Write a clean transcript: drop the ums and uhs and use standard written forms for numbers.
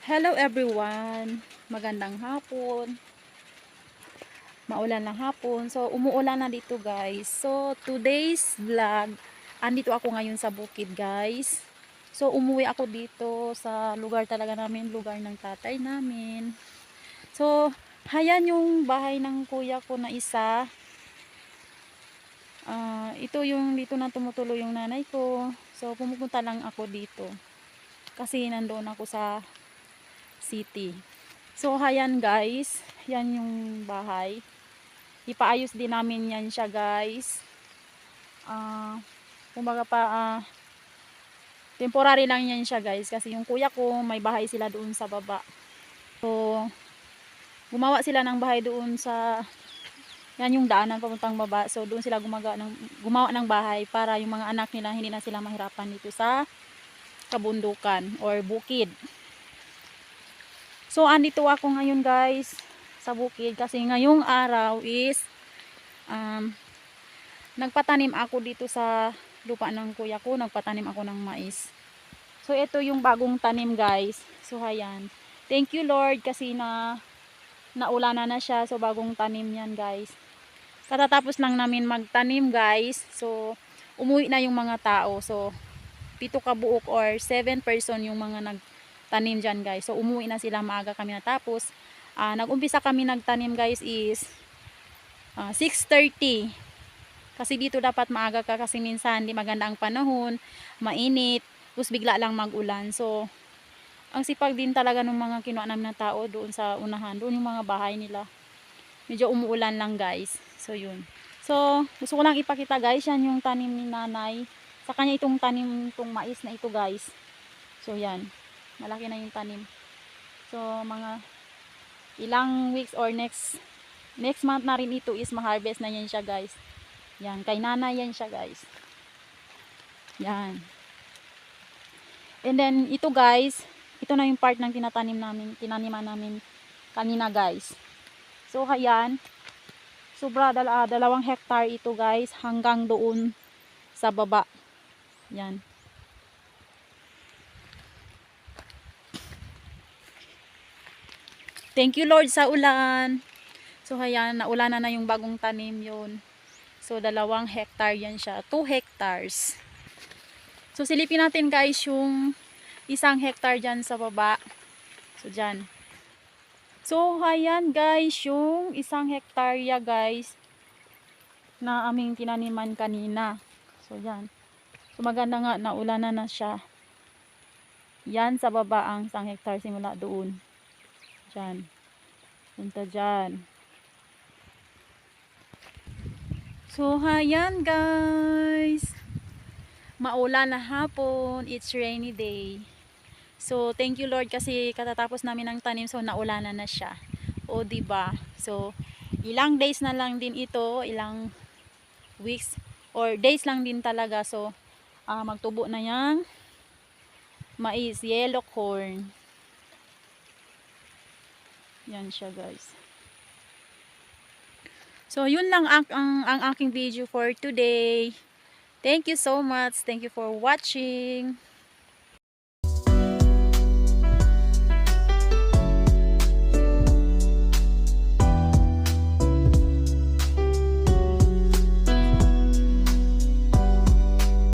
Hello everyone! Magandang hapon. Maulan ng hapon. So, umuulan na dito guys. So, today's vlog, andito ako ngayon sa bukid guys. So, umuwi ako dito sa lugar talaga namin, lugar ng tatay namin. So, hayan yung bahay ng kuya ko na isa. Ito yung dito na tumutuloy yung nanay ko. So, pumupunta lang ako dito. Kasi nandoon ako sa city. So, hayan guys. Yan yung bahay. Ipaayos din namin yan siya guys. Kumbaga temporary lang yan siya guys. Kasi yung kuya ko, may bahay sila doon sa baba. So, gumawa sila ng bahay doon sa, yan yung daanan papuntang baba. So, doon sila gumawa ng bahay para yung mga anak nila, hindi na sila mahirapan dito sa kabundukan or bukid. So, andito ako ngayon guys sa bukid kasi ngayong araw is nagpatanim ako dito sa lupa ng kuya ko, nagpatanim ako ng mais. So, ito yung bagong tanim guys. So, ayan. Thank you Lord kasi naulanan na siya. So, bagong tanim yan guys. Katatapos lang namin magtanim guys. So, umuwi na yung mga tao. So, 7 kabuok or 7 person yung mga nagtanim dyan guys. So, umuwi na sila, maaga kami natapos. Nag-umpisa kami nagtanim guys is 6:30. Kasi dito dapat maaga ka kasi minsan di maganda ang panahon, mainit, tapos bigla lang mag-ulan. So, ang sipag din talaga ng mga kinuha namin na tao doon sa unahan. Doon yung mga bahay nila. Medyo umuulan lang guys. So, yun. So, gusto ko lang ipakita guys, yan yung tanim ni nanay. Sa kanya itong tanim, itong mais na ito guys. So, yan. Malaki na yung tanim. So, mga ilang weeks or next month na rin ito is ma-harvest na yan siya guys. Yan, kay nanay yan siya guys. Yan. And then, ito guys, ito na yung part ng tinaniman namin kanina guys. So, ayan. Sobra, 2 hektar ito guys, hanggang doon sa baba. Yan. Thank you Lord sa ulan. So, ayan, naulanan na yung bagong tanim yun. So, 2 hektar yan siya. 2 hectares. So, silipin natin guys yung 1 hektar dyan sa baba. So, dyan. So, ayan guys, yung 1 hektarya guys na aming tinaniman kanina. So, dyan. So, maganda nga, naulanan na siya. Yan sa baba ang 1 hektar simula doon. Dyan. Punta dyan. So, ayan guys. Maulan na hapon. It's rainy day. So, thank you Lord kasi katatapos namin ng tanim, so naulanan na siya. O, diba? So, ilang days na lang din ito, ilang weeks or days lang din talaga. So, magtubo na yang mais, yellow corn. Yan siya guys. So, yun lang ang aking video for today. Thank you so much. Thank you for watching.